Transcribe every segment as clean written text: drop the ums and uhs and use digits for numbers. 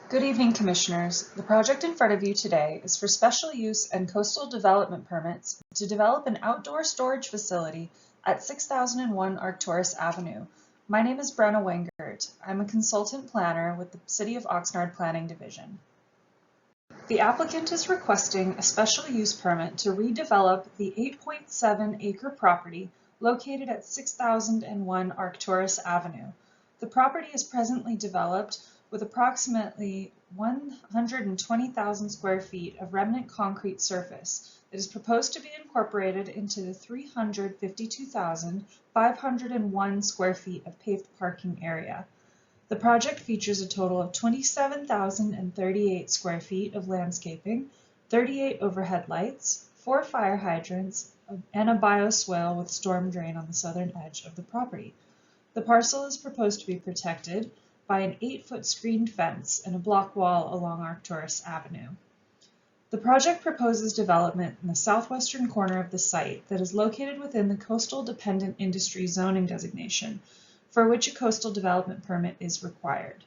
Good evening, Commissioners. The project in front of you today is for special use and coastal development permits to develop an outdoor storage facility at 6001 Arcturus Avenue. My name is Brenna Wengert. I'm a consultant planner with the City of Oxnard Planning Division. The applicant is requesting a special use permit to redevelop the 8.7-acre property located at 6001 Arcturus Avenue. The property is presently developed with approximately 120,000 square feet of remnant concrete surface that is proposed to be incorporated into the 352,501 square feet of paved parking area. The project features a total of 27,038 square feet of landscaping, 38 overhead lights, 4 fire hydrants, and a bioswale with storm drain on the southern edge of the property. The parcel is proposed to be protected by an 8-foot screened fence and a block wall along Arcturus Avenue. The project proposes development in the southwestern corner of the site that is located within the Coastal Dependent Industry zoning designation, for which a coastal development permit is required.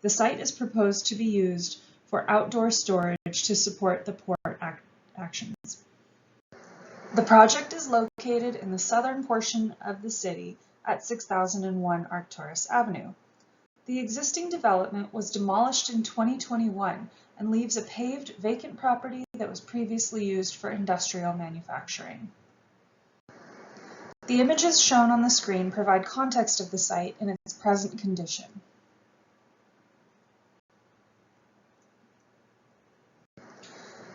The site is proposed to be used for outdoor storage to support the port actions. The project is located in the southern portion of the city at 6001 Arcturus Avenue. The existing development was demolished in 2021 and leaves a paved, vacant property that was previously used for industrial manufacturing. The images shown on the screen provide context of the site in its present condition.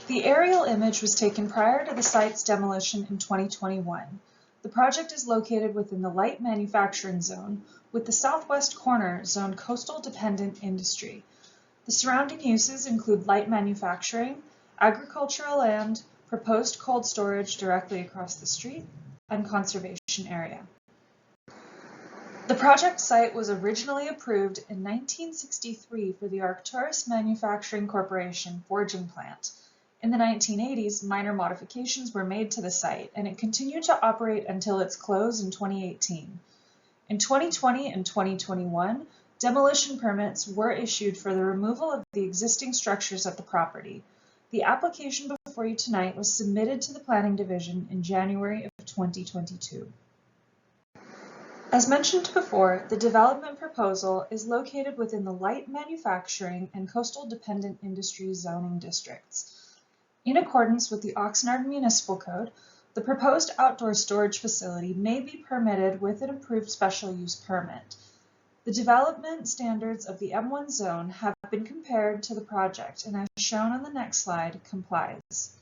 The aerial image was taken prior to the site's demolition in 2021. The project is located within the light manufacturing zone, with the southwest corner zoned coastal dependent industry. The surrounding uses include light manufacturing, agricultural land, proposed cold storage directly across the street, and conservation area. The project site was originally approved in 1963 for the Arcturus Manufacturing Corporation forging plant. In the 1980s, minor modifications were made to the site, and it continued to operate until its close in 2018. In 2020 and 2021, demolition permits were issued for the removal of the existing structures at the property. The application before you tonight was submitted to the Planning Division in January of 2022. As mentioned before, the development proposal is located within the light manufacturing and coastal dependent industry zoning districts. In accordance with the Oxnard Municipal Code, the proposed outdoor storage facility may be permitted with an approved special use permit. The development standards of the M1 zone have been compared to the project and, as shown on the next slide, complies.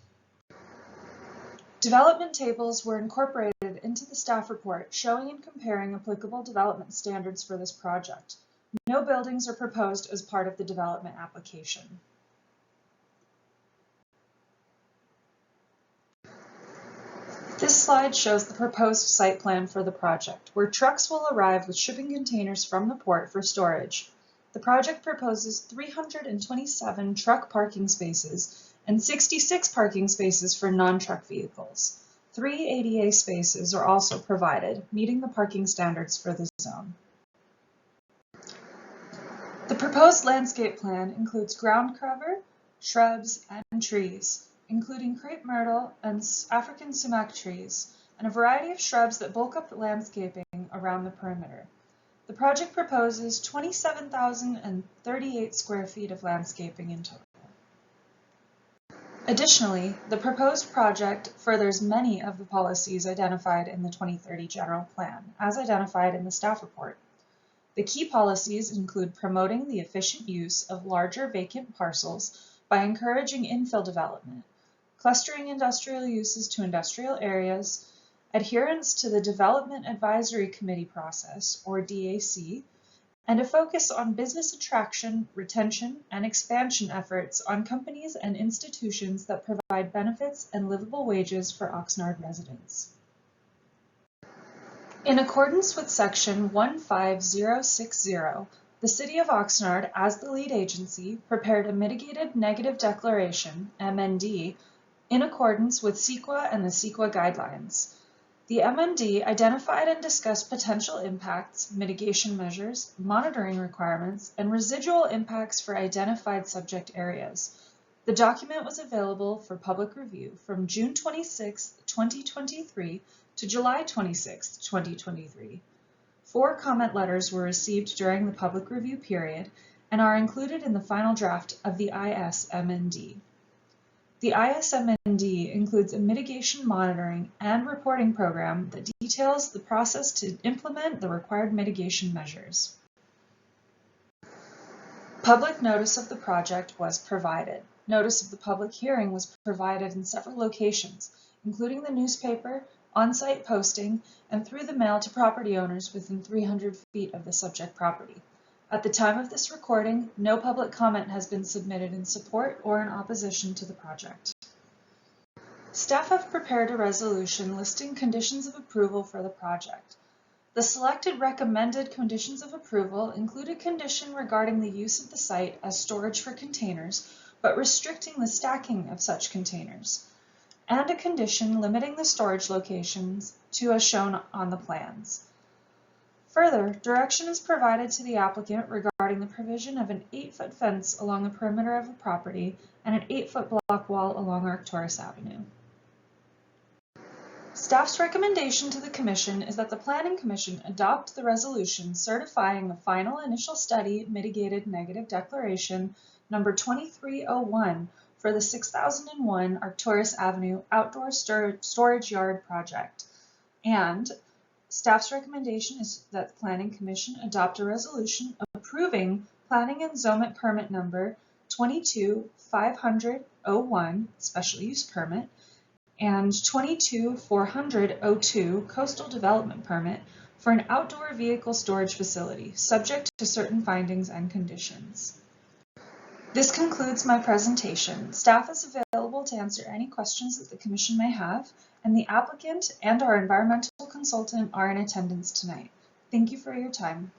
Development tables were incorporated into the staff report showing and comparing applicable development standards for this project. No buildings are proposed as part of the development application. This slide shows the proposed site plan for the project, where trucks will arrive with shipping containers from the port for storage. The project proposes 327 truck parking spaces and 66 parking spaces for non-truck vehicles. 3 ADA spaces are also provided, meeting the parking standards for the zone. The proposed landscape plan includes ground cover, shrubs, and trees, including crepe myrtle and African sumac trees, and a variety of shrubs that bulk up the landscaping around the perimeter. The project proposes 27,038 square feet of landscaping in total. Additionally, the proposed project furthers many of the policies identified in the 2030 General Plan, as identified in the staff report. The key policies include promoting the efficient use of larger vacant parcels by encouraging infill development, clustering industrial uses to industrial areas, adherence to the Development Advisory Committee process, or DAC, and a focus on business attraction, retention, and expansion efforts on companies and institutions that provide benefits and livable wages for Oxnard residents. In accordance with Section 15060, the City of Oxnard, as the lead agency, prepared a mitigated negative declaration, MND, in accordance with CEQA and the CEQA guidelines. The MMD identified and discussed potential impacts, mitigation measures, monitoring requirements, and residual impacts for identified subject areas. The document was available for public review from June 26, 2023 to July 26, 2023. 4 comment letters were received during the public review period and are included in the final draft of the ISMND. The ISMND includes a mitigation monitoring and reporting program that details the process to implement the required mitigation measures. Public notice of the project was provided. Notice of the public hearing was provided in several locations, including the newspaper, on-site posting, and through the mail to property owners within 300 feet of the subject property. At the time of this recording, no public comment has been submitted in support or in opposition to the project. Staff have prepared a resolution listing conditions of approval for the project. The selected recommended conditions of approval include a condition regarding the use of the site as storage for containers, but restricting the stacking of such containers, and a condition limiting the storage locations to as shown on the plans. Further, direction is provided to the applicant regarding the provision of an 8-foot fence along the perimeter of the property and an 8-foot block wall along Arcturus Avenue. Staff's recommendation to the Commission is that the Planning Commission adopt the resolution certifying the final initial study mitigated negative declaration number 2301 for the 6001 Arcturus Avenue Outdoor Storage Yard project, and staff's recommendation is that the Planning Commission adopt a resolution approving planning and zoning permit number 22-500-01 special use permit and 22-400-02 coastal development permit for an outdoor vehicle storage facility, subject to certain findings and conditions. This concludes my presentation. Staff is available to answer any questions that the Commission may have, and the applicant and our environmental consultant are in attendance tonight. Thank you for your time.